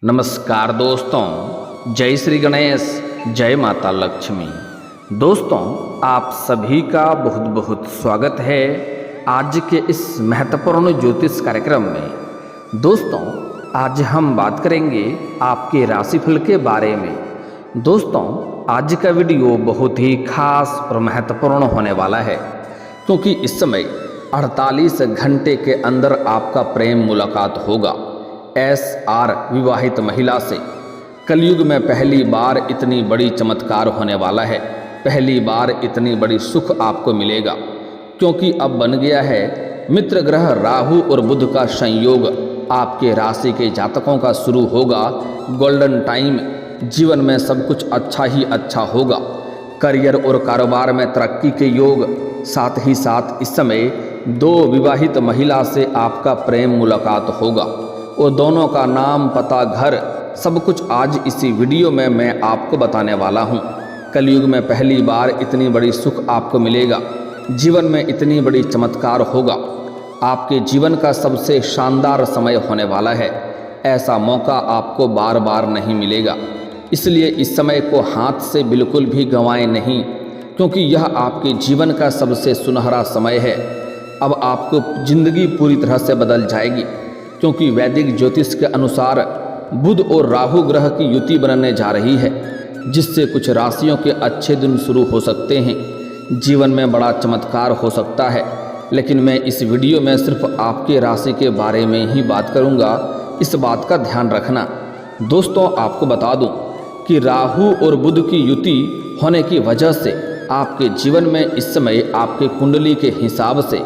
नमस्कार दोस्तों, जय श्री गणेश, जय माता लक्ष्मी। दोस्तों, आप सभी का बहुत बहुत स्वागत है आज के इस महत्वपूर्ण ज्योतिष कार्यक्रम में। दोस्तों, आज हम बात करेंगे आपके राशिफल के बारे में। दोस्तों, आज का वीडियो बहुत ही खास और महत्वपूर्ण होने वाला है, क्योंकि इस समय 48 घंटे के अंदर आपका प्रेम मुलाकात होगा SR विवाहित महिला से। कलयुग में पहली बार इतनी बड़ी चमत्कार होने वाला है, पहली बार इतनी बड़ी सुख आपको मिलेगा, क्योंकि अब बन गया है मित्र ग्रह राहु और बुध का संयोग। आपके राशि के जातकों का शुरू होगा गोल्डन टाइम। जीवन में सब कुछ अच्छा ही अच्छा होगा। करियर और कारोबार में तरक्की के योग, साथ ही साथ इस समय 2 विवाहित महिला से आपका प्रेम मुलाकात होगा और दोनों का नाम, पता, घर सब कुछ आज इसी वीडियो में मैं आपको बताने वाला हूं। कलयुग में पहली बार इतनी बड़ी सुख आपको मिलेगा, जीवन में इतनी बड़ी चमत्कार होगा। आपके जीवन का सबसे शानदार समय होने वाला है। ऐसा मौका आपको बार बार नहीं मिलेगा, इसलिए इस समय को हाथ से बिल्कुल भी गंवाएं नहीं, क्योंकि यह आपके जीवन का सबसे सुनहरा समय है। अब आपको जिंदगी पूरी तरह से बदल जाएगी, क्योंकि वैदिक ज्योतिष के अनुसार बुध और राहु ग्रह की युति बनने जा रही है, जिससे कुछ राशियों के अच्छे दिन शुरू हो सकते हैं। जीवन में बड़ा चमत्कार हो सकता है, लेकिन मैं इस वीडियो में सिर्फ आपके राशि के बारे में ही बात करूंगा, इस बात का ध्यान रखना। दोस्तों, आपको बता दूं कि राहु और बुध की युति होने की वजह से आपके जीवन में इस समय आपके कुंडली के हिसाब से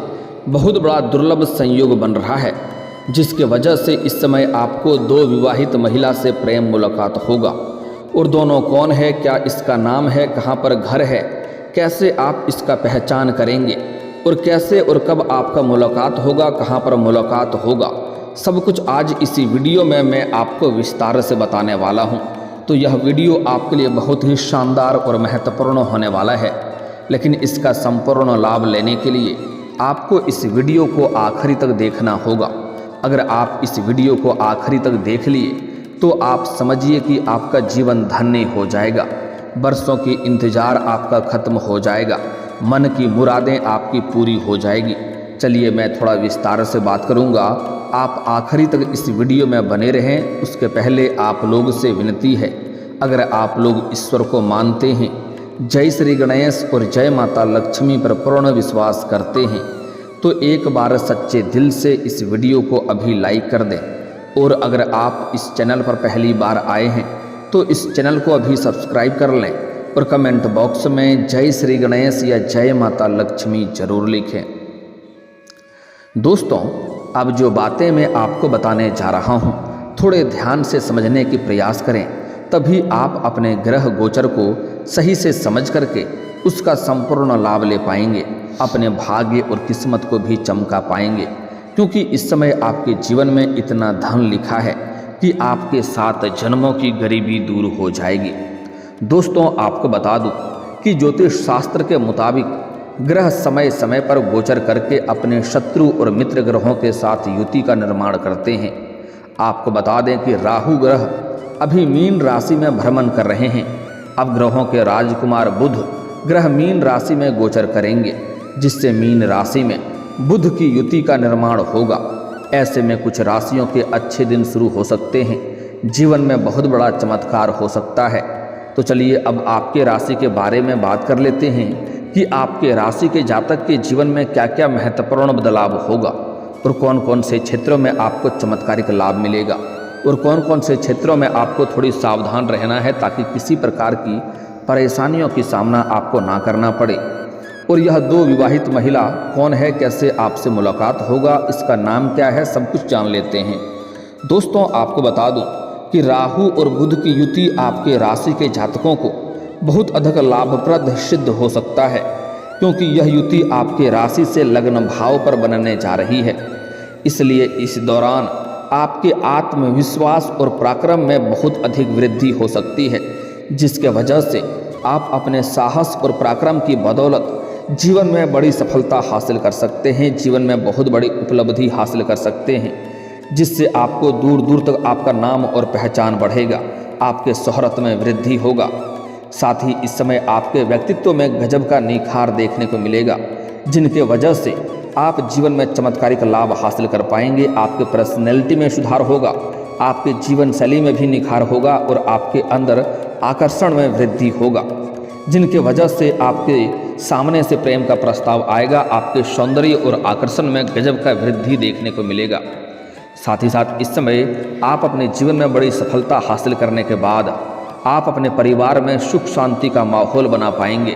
बहुत बड़ा दुर्लभ संयोग बन रहा है, जिसके वजह से इस समय आपको 2 विवाहित महिला से प्रेम मुलाकात होगा। और दोनों कौन है, क्या इसका नाम है, कहाँ पर घर है, कैसे आप इसका पहचान करेंगे और कैसे और कब आपका मुलाकात होगा, कहाँ पर मुलाकात होगा, सब कुछ आज इसी वीडियो में मैं आपको विस्तार से बताने वाला हूँ। तो यह वीडियो आपके लिए बहुत ही शानदार और महत्वपूर्ण होने वाला है, लेकिन इसका संपूर्ण लाभ लेने के लिए आपको इस वीडियो को आखिरी तक देखना होगा। अगर आप इस वीडियो को आखिरी तक देख लिए तो आप समझिए कि आपका जीवन धन्य हो जाएगा, बरसों की इंतजार आपका खत्म हो जाएगा, मन की मुरादें आपकी पूरी हो जाएगी। चलिए, मैं थोड़ा विस्तार से बात करूंगा, आप आखिरी तक इस वीडियो में बने रहें। उसके पहले आप लोग से विनती है, अगर आप लोग ईश्वर को मानते हैं, जय श्री गणेश और जय माता लक्ष्मी पर पूर्ण विश्वास करते हैं, तो एक बार सच्चे दिल से इस वीडियो को अभी लाइक कर दें। और अगर आप इस चैनल पर पहली बार आए हैं तो इस चैनल को अभी सब्सक्राइब कर लें और कमेंट बॉक्स में जय श्री गणेश या जय माता लक्ष्मी जरूर लिखें। दोस्तों, अब जो बातें मैं आपको बताने जा रहा हूँ, थोड़े ध्यान से समझने की प्रयास करें, तभी आप अपने ग्रह गोचर को सही से समझ करके उसका संपूर्ण लाभ ले पाएंगे, अपने भाग्य और किस्मत को भी चमका पाएंगे। क्योंकि इस समय आपके जीवन में इतना धन लिखा है कि आपके 7 जन्मों की गरीबी दूर हो जाएगी। दोस्तों, आपको बता दूं कि ज्योतिष शास्त्र के मुताबिक ग्रह समय समय पर गोचर करके अपने शत्रु और मित्र ग्रहों के साथ युति का निर्माण करते हैं। आपको बता दें कि राहु ग्रह अभी मीन राशि में भ्रमण कर रहे हैं। अब ग्रहों के राजकुमार बुध ग्रह मीन राशि में गोचर करेंगे, जिससे मीन राशि में बुध की युति का निर्माण होगा। ऐसे में कुछ राशियों के अच्छे दिन शुरू हो सकते हैं, जीवन में बहुत बड़ा चमत्कार हो सकता है। तो चलिए, अब आपके राशि के बारे में बात कर लेते हैं कि आपके राशि के जातक के जीवन में क्या क्या महत्वपूर्ण बदलाव होगा और कौन कौन से क्षेत्रों में आपको चमत्कारिक लाभ मिलेगा और कौन कौन से क्षेत्रों में आपको थोड़ी सावधान रहना है, ताकि किसी प्रकार की परेशानियों की सामना आपको ना करना पड़े। और यह 2 विवाहित महिला कौन है, कैसे आपसे मुलाकात होगा, इसका नाम क्या है, सब कुछ जान लेते हैं। दोस्तों, आपको बता दूं कि राहु और बुध की युति आपके राशि के जातकों को बहुत अधिक लाभप्रद सिद्ध हो सकता है, क्योंकि यह युति आपके राशि से लग्न भाव पर बनने जा रही है। इसलिए इस दौरान आपके आत्मविश्वास और पराक्रम में बहुत अधिक वृद्धि हो सकती है, जिसके वजह से आप अपने साहस और पराक्रम की बदौलत जीवन में बड़ी सफलता हासिल कर सकते हैं, जीवन में बहुत बड़ी उपलब्धि हासिल कर सकते हैं। जिससे आपको दूर दूर तक आपका नाम और पहचान बढ़ेगा, आपके शोहरत में वृद्धि होगा। साथ ही इस समय आपके व्यक्तित्व में गजब का निखार देखने को मिलेगा, जिनके वजह से आप जीवन में चमत्कारिक लाभ हासिल कर पाएंगे। आपके पर्सनैलिटी में सुधार होगा, आपके जीवन शैली में भी निखार होगा और आपके अंदर आकर्षण में वृद्धि होगा, जिनके वजह से आपके सामने से प्रेम का प्रस्ताव आएगा। आपके सौंदर्य और आकर्षण में गजब का वृद्धि देखने को मिलेगा। साथ ही साथ इस समय आप अपने जीवन में बड़ी सफलता हासिल करने के बाद आप अपने परिवार में सुख शांति का माहौल बना पाएंगे।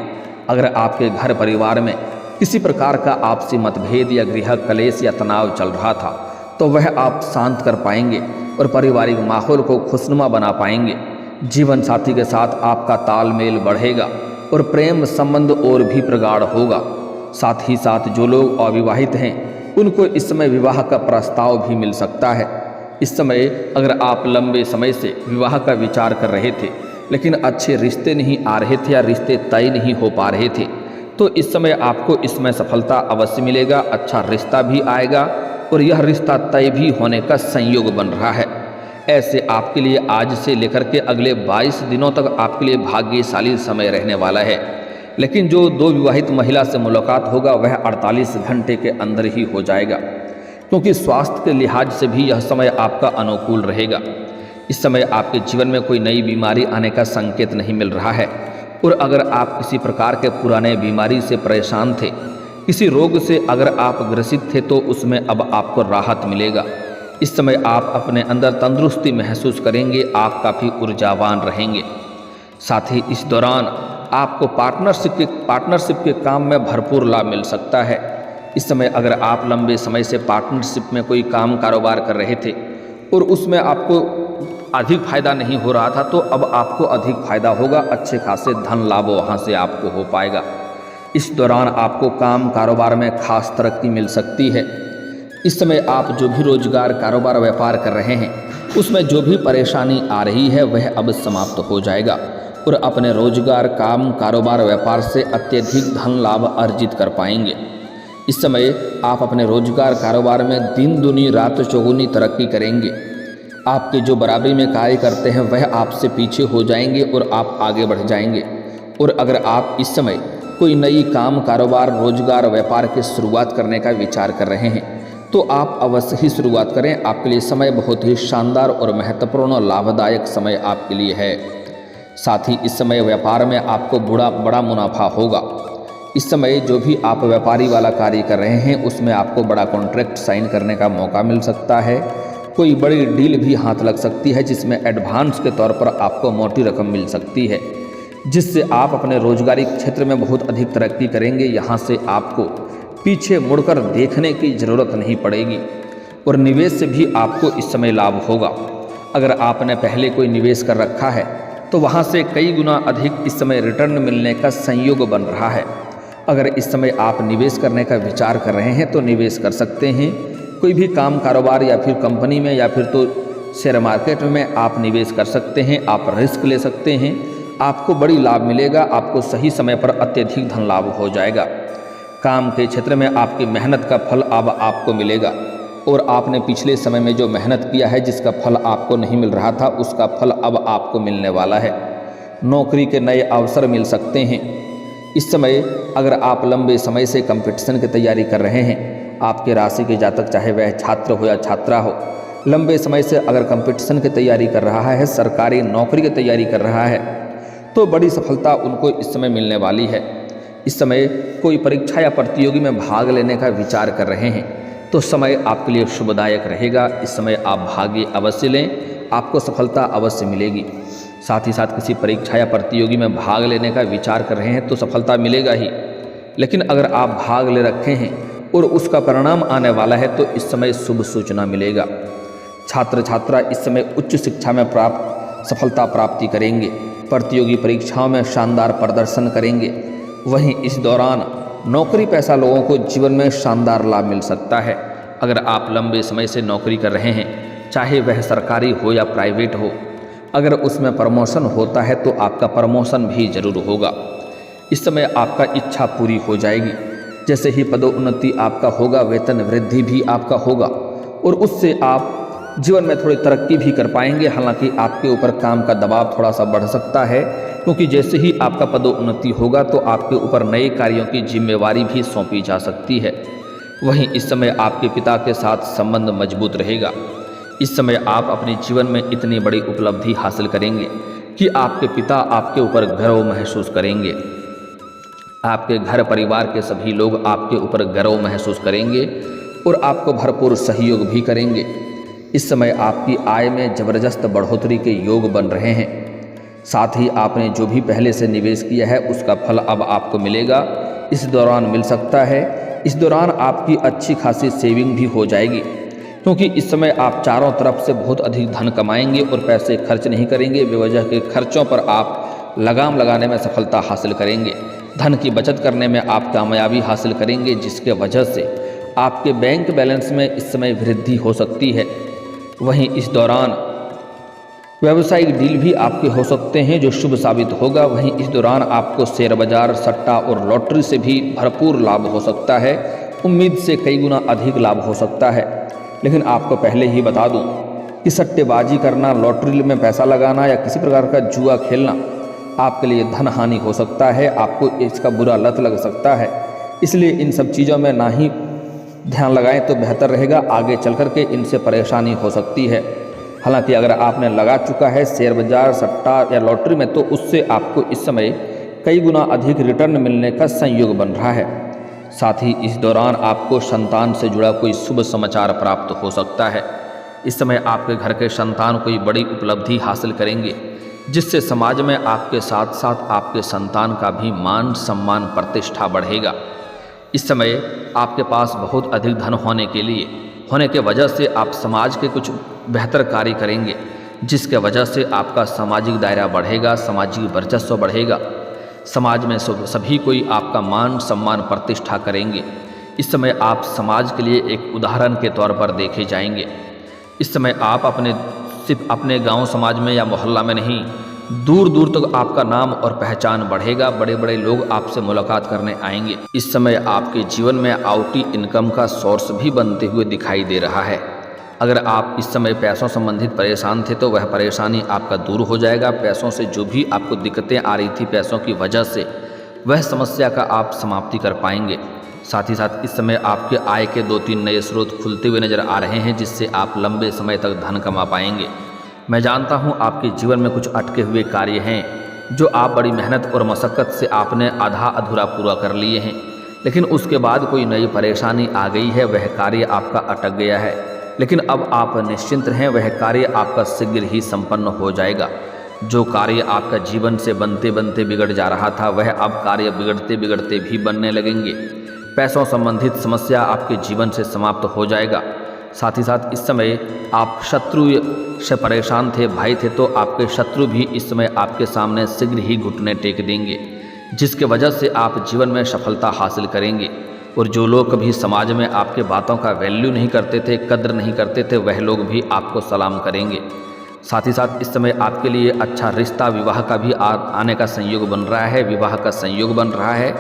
अगर आपके घर परिवार में किसी प्रकार का आपसी मतभेद या गृह कलेश या तनाव चल रहा था तो वह आप शांत कर पाएंगे और पारिवारिक माहौल को खुशनुमा बना पाएंगे। जीवन साथी के साथ आपका तालमेल बढ़ेगा और प्रेम संबंध और भी प्रगाढ़ होगा। साथ ही साथ जो लोग अविवाहित हैं उनको इस समय विवाह का प्रस्ताव भी मिल सकता है। इस समय अगर आप लंबे समय से विवाह का विचार कर रहे थे लेकिन अच्छे रिश्ते नहीं आ रहे थे या रिश्ते तय नहीं हो पा रहे थे तो इस समय आपको इसमें सफलता अवश्य मिलेगा। अच्छा रिश्ता भी आएगा और यह रिश्ता तय भी होने का संयोग बन रहा है। ऐसे आपके लिए आज से लेकर के अगले 22 दिनों तक आपके लिए भाग्यशाली समय रहने वाला है। लेकिन जो दो विवाहित महिला से मुलाकात होगा वह 48 घंटे के अंदर ही हो जाएगा, क्योंकि स्वास्थ्य के लिहाज से भी यह समय आपका अनुकूल रहेगा। इस समय आपके जीवन में कोई नई बीमारी आने का संकेत नहीं मिल रहा है और अगर आप किसी प्रकार के पुराने बीमारी से परेशान थे, किसी रोग से अगर आप ग्रसित थे तो उसमें अब आपको राहत मिलेगा। इस समय आप अपने अंदर तंदुरुस्ती महसूस करेंगे, आप काफ़ी ऊर्जावान रहेंगे। साथ ही इस दौरान आपको पार्टनरशिप के काम में भरपूर लाभ मिल सकता है। इस समय अगर आप लंबे समय से पार्टनरशिप में कोई काम कारोबार कर रहे थे और उसमें आपको अधिक फायदा नहीं हो रहा था तो अब आपको अधिक फायदा होगा, अच्छे खासे धन लाभ वहाँ से आपको हो पाएगा। इस दौरान आपको काम कारोबार में खास तरक्की मिल सकती है। इस समय आप जो भी रोजगार कारोबार व्यापार कर रहे हैं उसमें जो भी परेशानी आ रही है वह अब समाप्त हो जाएगा और अपने रोजगार काम कारोबार व्यापार से अत्यधिक धन लाभ अर्जित कर पाएंगे। इस समय आप अपने रोजगार कारोबार में दिन दूनी रात चौगुनी तरक्की करेंगे। आपके जो बराबरी में कार्य करते हैं वह आपसे पीछे हो जाएंगे और आप आगे बढ़ जाएंगे। और अगर आप इस समय कोई नई काम कारोबार रोजगार व्यापार की शुरुआत करने का विचार कर रहे हैं तो आप अवश्य ही शुरुआत करें। आपके लिए समय बहुत ही शानदार और महत्वपूर्ण और लाभदायक समय आपके लिए है। साथ ही इस समय व्यापार में आपको बड़ा मुनाफा होगा। इस समय जो भी आप व्यापारी वाला कार्य कर रहे हैं उसमें आपको बड़ा कॉन्ट्रैक्ट साइन करने का मौका मिल सकता है। कोई बड़ी डील भी हाथ लग सकती है जिसमें एडवांस के तौर पर आपको मोटी रकम मिल सकती है, जिससे आप अपने रोजगारी क्षेत्र में बहुत अधिक तरक्की करेंगे। यहाँ से आपको पीछे मुड़कर देखने की ज़रूरत नहीं पड़ेगी और निवेश से भी आपको इस समय लाभ होगा। अगर आपने पहले कोई निवेश कर रखा है तो वहाँ से कई गुना अधिक इस समय रिटर्न मिलने का संयोग बन रहा है। अगर इस समय आप निवेश करने का विचार कर रहे हैं तो निवेश कर सकते हैं। कोई भी काम कारोबार या फिर कंपनी में या फिर तो शेयर मार्केट में आप निवेश कर सकते हैं, आप रिस्क ले सकते हैं, आपको बड़ी लाभ मिलेगा। आपको सही समय पर अत्यधिक धन लाभ हो जाएगा। काम के क्षेत्र में आपकी मेहनत का फल अब आपको मिलेगा और आपने पिछले समय में जो मेहनत किया है जिसका फल आपको नहीं मिल रहा था उसका फल अब आपको मिलने वाला है। नौकरी के नए अवसर मिल सकते हैं। इस समय अगर आप लंबे समय से कंपटीशन की तैयारी कर रहे हैं, आपके राशि के जातक चाहे वह छात्र हो या छात्रा हो, लंबे समय से अगर कंपटीशन की तैयारी कर रहा है, सरकारी नौकरी की तैयारी कर रहा है तो बड़ी सफलता उनको इस समय मिलने वाली है। इस समय कोई परीक्षा या प्रतियोगी में भाग लेने का विचार कर रहे हैं तो समय आपके लिए शुभदायक रहेगा। इस समय आप भाग्य अवश्य लें, आपको सफलता अवश्य मिलेगी। साथ ही साथ किसी परीक्षा या प्रतियोगी में भाग लेने का विचार कर रहे हैं तो सफलता मिलेगा ही, लेकिन अगर आप भाग ले रखे हैं और उसका परिणाम आने वाला है तो इस समय शुभ सूचना मिलेगा। छात्र छात्रा इस समय उच्च शिक्षा में सफलता प्राप्ति करेंगे, प्रतियोगी परीक्षाओं में शानदार प्रदर्शन करेंगे। वहीं इस दौरान नौकरी पेशा लोगों को जीवन में शानदार लाभ मिल सकता है। अगर आप लंबे समय से नौकरी कर रहे हैं, चाहे वह सरकारी हो या प्राइवेट हो, अगर उसमें प्रमोशन होता है तो आपका प्रमोशन भी जरूर होगा। इस समय आपका इच्छा पूरी हो जाएगी। जैसे ही पदोन्नति आपका होगा, वेतन वृद्धि भी आपका होगा और उससे आप जीवन में थोड़ी तरक्की भी कर पाएंगे। हालांकि आपके ऊपर काम का दबाव थोड़ा सा बढ़ सकता है, क्योंकि जैसे ही आपका पदोन्नति होगा तो आपके ऊपर नए कार्यों की जिम्मेवारी भी सौंपी जा सकती है। वहीं इस समय आपके पिता के साथ संबंध मजबूत रहेगा। इस समय आप अपने जीवन में इतनी बड़ी उपलब्धि हासिल करेंगे कि आपके पिता आपके ऊपर गर्व महसूस करेंगे। आपके घर परिवार के सभी लोग आपके ऊपर गर्व महसूस करेंगे और आपको भरपूर सहयोग भी करेंगे। इस समय आपकी आय में ज़बरदस्त बढ़ोतरी के योग बन रहे हैं। साथ ही आपने जो भी पहले से निवेश किया है उसका फल अब आपको मिलेगा, इस दौरान मिल सकता है। इस दौरान आपकी अच्छी खासी सेविंग भी हो जाएगी, क्योंकि इस समय आप चारों तरफ से बहुत अधिक धन कमाएंगे और पैसे खर्च नहीं करेंगे। बेवजह के खर्चों पर आप लगाम लगाने में सफलता हासिल करेंगे। धन की बचत करने में आप कामयाबी हासिल करेंगे, जिसके वजह से आपके बैंक बैलेंस में इस समय वृद्धि हो सकती है। वहीं इस दौरान व्यावसायिक डील भी आपके हो सकते हैं जो शुभ साबित होगा। वहीं इस दौरान आपको शेयर बाजार, सट्टा और लॉटरी से भी भरपूर लाभ हो सकता है। उम्मीद से कई गुना अधिक लाभ हो सकता है। लेकिन आपको पहले ही बता दूं कि सट्टेबाजी करना, लॉटरी में पैसा लगाना या किसी प्रकार का जुआ खेलना आपके लिए धन हानि हो सकता है। आपको इसका बुरा लत लग सकता है, इसलिए इन सब चीज़ों में ना ही ध्यान लगाएं तो बेहतर रहेगा। आगे चल कर के इनसे परेशानी हो सकती है। हालांकि अगर आपने लगा चुका है शेयर बाजार, सट्टा या लॉटरी में, तो उससे आपको इस समय कई गुना अधिक रिटर्न मिलने का संयोग बन रहा है। साथ ही इस दौरान आपको संतान से जुड़ा कोई शुभ समाचार प्राप्त हो सकता है। इस समय आपके घर के संतान कोई बड़ी उपलब्धि हासिल करेंगे, जिससे समाज में आपके साथ साथ आपके संतान का भी मान सम्मान प्रतिष्ठा बढ़ेगा। इस समय आपके पास बहुत अधिक धन होने के वजह से आप समाज के कुछ बेहतर कार्य करेंगे, जिसके वजह से आपका सामाजिक दायरा बढ़ेगा, सामाजिक वर्चस्व बढ़ेगा। समाज में सभी कोई आपका मान सम्मान प्रतिष्ठा करेंगे। इस समय आप समाज के लिए एक उदाहरण के तौर पर देखे जाएंगे। इस समय आप सिर्फ अपने गांव समाज में या मोहल्ला में नहीं, दूर दूर तक आपका नाम और पहचान बढ़ेगा। बड़े बड़े लोग आपसे मुलाकात करने आएंगे। इस समय आपके जीवन में आउटी इनकम का सोर्स भी बनते हुए दिखाई दे रहा है। अगर आप इस समय पैसों संबंधित परेशान थे तो वह परेशानी आपका दूर हो जाएगा। पैसों से जो भी आपको दिक्कतें आ रही थी पैसों की वजह से, वह समस्या का आप समाप्ति कर पाएंगे। साथ ही साथ इस समय आपके आय के 2-3 नए स्रोत खुलते हुए नजर आ रहे हैं, जिससे आप लंबे समय तक धन कमा पाएंगे। मैं जानता हूं आपके जीवन में कुछ अटके हुए कार्य हैं जो आप बड़ी मेहनत और मशक्क़त से आपने आधा अधूरा पूरा कर लिए हैं, लेकिन उसके बाद कोई नई परेशानी आ गई है, वह कार्य आपका अटक गया है। लेकिन अब आप निश्चिंत रहें, वह कार्य आपका शीघ्र ही संपन्न हो जाएगा। जो कार्य आपका जीवन से बनते बनते बिगड़ जा रहा था, वह अब कार्य बिगड़ते बिगड़ते भी बनने लगेंगे। पैसों संबंधित समस्या आपके जीवन से समाप्त हो जाएगा। साथ ही साथ इस समय आप शत्रु से परेशान थे, भय थे, तो आपके शत्रु भी इस समय आपके सामने शीघ्र ही घुटने टेक देंगे, जिसके वजह से आप जीवन में सफलता हासिल करेंगे। और जो लोग कभी समाज में आपके बातों का वैल्यू नहीं करते थे, कद्र नहीं करते थे, वह लोग भी आपको सलाम करेंगे। साथ ही साथ इस समय आपके लिए अच्छा रिश्ता, विवाह का भी आने का संयोग बन रहा है, विवाह का संयोग बन रहा है।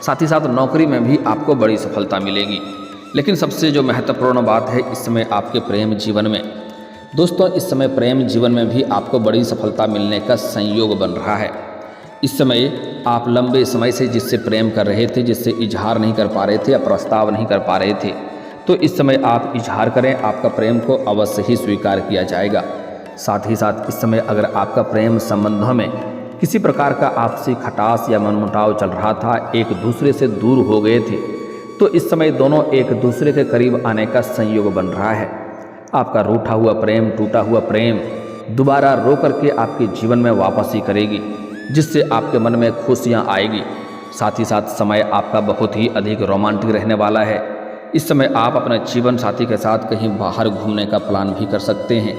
साथ ही साथ नौकरी में भी आपको बड़ी सफलता मिलेगी। लेकिन सबसे जो महत्वपूर्ण बात है इस समय आपके प्रेम जीवन में, दोस्तों इस समय प्रेम जीवन में भी आपको बड़ी सफलता मिलने का संयोग बन रहा है। इस समय आप लंबे समय से जिससे प्रेम कर रहे थे, जिससे इजहार नहीं कर पा रहे थे या प्रस्ताव नहीं कर पा रहे थे, तो इस समय आप इजहार करें, आपका प्रेम को अवश्य ही स्वीकार किया जाएगा। साथ ही साथ इस समय अगर आपका प्रेम संबंधों में किसी प्रकार का आपसी खटास या मनमुटाव चल रहा था, एक दूसरे से दूर हो गए थे, तो इस समय दोनों एक दूसरे के करीब आने का संयोग बन रहा है। आपका रूठा हुआ प्रेम, टूटा हुआ प्रेम दोबारा रो करके आपके जीवन में वापसी करेगी, जिससे आपके मन में खुशियाँ आएगी। साथ ही साथ समय आपका बहुत ही अधिक रोमांटिक रहने वाला है। इस समय आप अपने जीवन साथी के साथ कहीं बाहर घूमने का प्लान भी कर सकते हैं,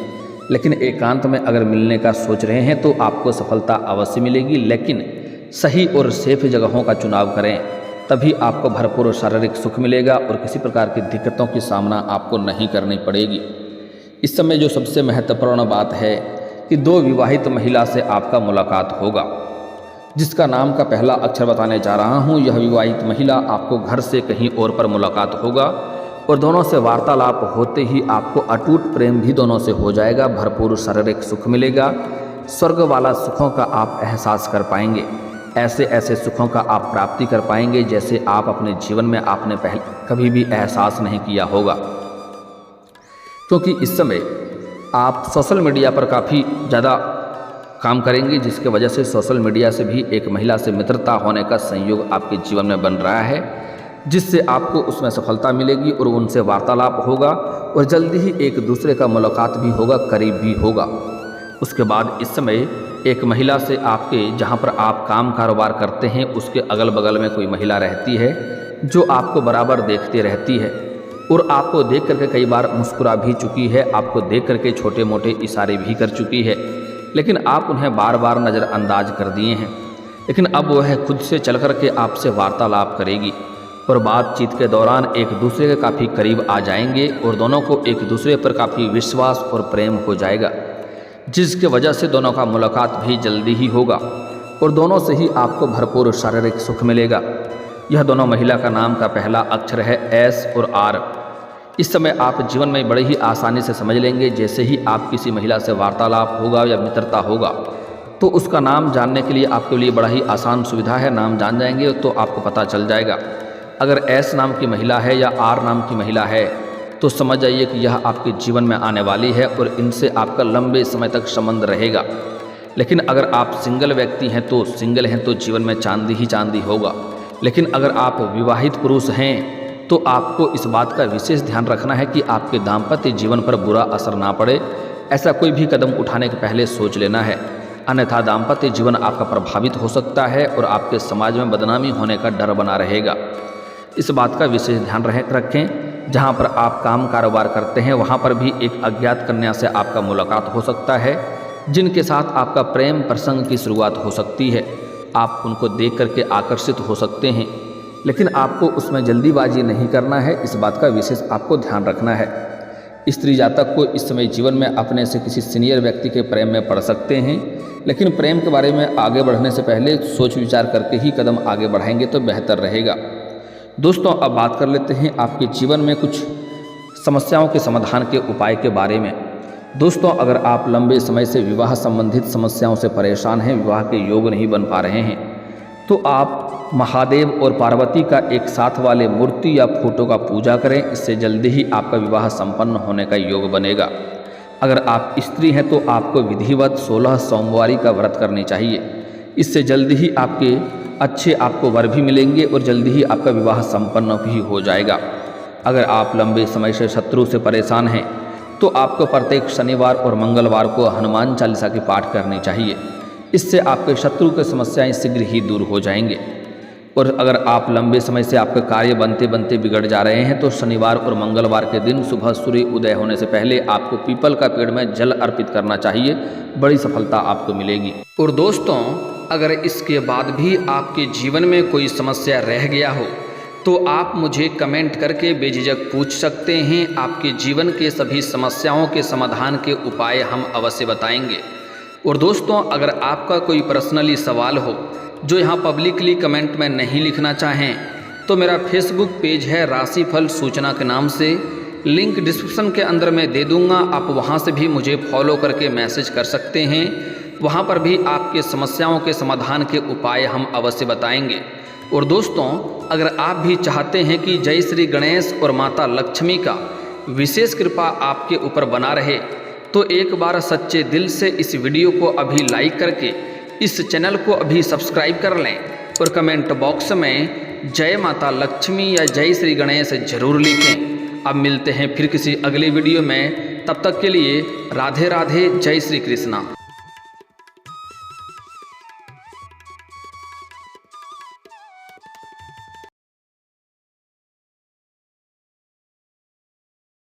लेकिन एकांत में अगर मिलने का सोच रहे हैं तो आपको सफलता अवश्य मिलेगी। लेकिन सही और सेफ जगहों का चुनाव करें, तभी आपको भरपूर शारीरिक सुख मिलेगा और किसी प्रकार की दिक्कतों की सामना आपको नहीं करनी पड़ेगी। इस समय जो सबसे महत्वपूर्ण बात है कि 2 विवाहित महिला से आपका मुलाकात होगा, जिसका नाम का पहला अक्षर बताने जा रहा हूँ। यह विवाहित महिला आपको घर से कहीं और पर मुलाकात होगा और दोनों से वार्तालाप होते ही आपको अटूट प्रेम भी दोनों से हो जाएगा, भरपूर शारीरिक सुख मिलेगा, स्वर्ग वाला सुखों का आप एहसास कर पाएंगे। ऐसे ऐसे सुखों का आप प्राप्ति कर पाएंगे जैसे आप अपने जीवन में आपने पहले कभी भी एहसास नहीं किया होगा। क्योंकि इस समय आप सोशल मीडिया पर काफ़ी ज़्यादा काम करेंगे, जिसके वजह से सोशल मीडिया से भी एक महिला से मित्रता होने का संयोग आपके जीवन में बन रहा है, जिससे आपको उसमें सफलता मिलेगी और उनसे वार्तालाप होगा और जल्दी ही एक दूसरे का मुलाकात भी होगा, करीब भी होगा। उसके बाद इस समय एक महिला से आपके जहाँ पर आप काम कारोबार करते हैं उसके अगल बगल में कोई महिला रहती है जो आपको बराबर देखती रहती है और आपको देख करके कई बार मुस्कुरा भी चुकी है, आपको देख करके छोटे मोटे इशारे भी कर चुकी है, लेकिन आप उन्हें बार बार नज़रअंदाज कर दिए हैं। लेकिन अब वह खुद से चल करके आपसे वार्तालाप करेगी और बातचीत के दौरान एक दूसरे के काफ़ी करीब आ जाएंगे और दोनों को एक दूसरे पर काफ़ी विश्वास और प्रेम हो जाएगा, जिसके वजह से दोनों का मुलाकात भी जल्दी ही होगा और दोनों से ही आपको भरपूर शारीरिक सुख मिलेगा। यह दोनों महिला का नाम का पहला अक्षर है एस और आर। इस समय आप जीवन में बड़ी ही आसानी से समझ लेंगे। जैसे ही आप किसी महिला से वार्तालाप होगा या मित्रता होगा तो उसका नाम जानने के लिए आपके लिए बड़ा ही आसान सुविधा है। नाम जान जाएंगे तो आपको पता चल जाएगा। अगर एस नाम की महिला है या आर नाम की महिला है तो समझ जाइए कि यह आपके जीवन में आने वाली है और इनसे आपका लंबे समय तक संबंध रहेगा। लेकिन अगर आप सिंगल व्यक्ति हैं तो जीवन में चांदी ही चांदी होगा। लेकिन अगर आप विवाहित पुरुष हैं तो आपको इस बात का विशेष ध्यान रखना है कि आपके दाम्पत्य जीवन पर बुरा असर ना पड़े। ऐसा कोई भी कदम उठाने के पहले सोच लेना है, अन्यथा दाम्पत्य जीवन आपका प्रभावित हो सकता है और आपके समाज में बदनामी होने का डर बना रहेगा। इस बात का विशेष ध्यान रखें। जहाँ पर आप काम कारोबार करते हैं वहाँ पर भी एक अज्ञात कन्या से आपका मुलाकात हो सकता है, जिनके साथ आपका प्रेम प्रसंग की शुरुआत हो सकती है। आप उनको देख करके आकर्षित हो सकते हैं, लेकिन आपको उसमें जल्दीबाजी नहीं करना है। इस बात का विशेष आपको ध्यान रखना है। स्त्री जातक को इस समय जीवन में अपने से किसी सीनियर व्यक्ति के प्रेम में पड़ सकते हैं, लेकिन प्रेम के बारे में आगे बढ़ने से पहले सोच विचार करके ही कदम आगे बढ़ाएंगे तो बेहतर रहेगा। दोस्तों, अब बात कर लेते हैं आपके जीवन में कुछ समस्याओं के समाधान के उपाय के बारे में। दोस्तों, अगर आप लंबे समय से विवाह संबंधित समस्याओं से परेशान हैं, विवाह के योग नहीं बन पा रहे हैं, तो आप महादेव और पार्वती का एक साथ वाले मूर्ति या फोटो का पूजा करें। इससे जल्दी ही आपका विवाह संपन्न होने का योग बनेगा। अगर आप स्त्री हैं तो आपको विधिवत 16 सोमवारी का व्रत करनी चाहिए। इससे जल्दी ही आपको वर भी मिलेंगे और जल्दी ही आपका विवाह संपन्न भी हो जाएगा। अगर आप लंबे समय से शत्रु से परेशान हैं तो आपको प्रत्येक शनिवार और मंगलवार को हनुमान चालीसा की पाठ करनी चाहिए। इससे आपके शत्रु की समस्याएं शीघ्र ही दूर हो जाएंगे। और अगर आप लंबे समय से आपके कार्य बनते बनते बिगड़ जा रहे हैं तो शनिवार और मंगलवार के दिन सुबह सूर्य उदय होने से पहले आपको पीपल का पेड़ में जल अर्पित करना चाहिए। बड़ी सफलता आपको मिलेगी। और दोस्तों, अगर इसके बाद भी आपके जीवन में कोई समस्या रह गया हो तो आप मुझे कमेंट करके बेझिझक पूछ सकते हैं। आपके जीवन के सभी समस्याओं के समाधान के उपाय हम अवश्य बताएंगे। और दोस्तों, अगर आपका कोई पर्सनली सवाल हो जो यहाँ पब्लिकली कमेंट में नहीं लिखना चाहें तो मेरा फेसबुक पेज है राशिफल सूचना के नाम से, लिंक डिस्क्रिप्शन के अंदर मैं दे दूँगा। आप वहाँ से भी मुझे फॉलो करके मैसेज कर सकते हैं। वहाँ पर भी आपके समस्याओं के समाधान के उपाय हम अवश्य बताएंगे। और दोस्तों, अगर आप भी चाहते हैं कि जय श्री गणेश और माता लक्ष्मी का विशेष कृपा आपके ऊपर बना रहे तो एक बार सच्चे दिल से इस वीडियो को अभी लाइक करके इस चैनल को अभी सब्सक्राइब कर लें और कमेंट बॉक्स में जय माता लक्ष्मी या जय श्री गणेश जरूर लिखें। अब मिलते हैं फिर किसी अगले वीडियो में। तब तक के लिए राधे राधे, जय श्री कृष्णा।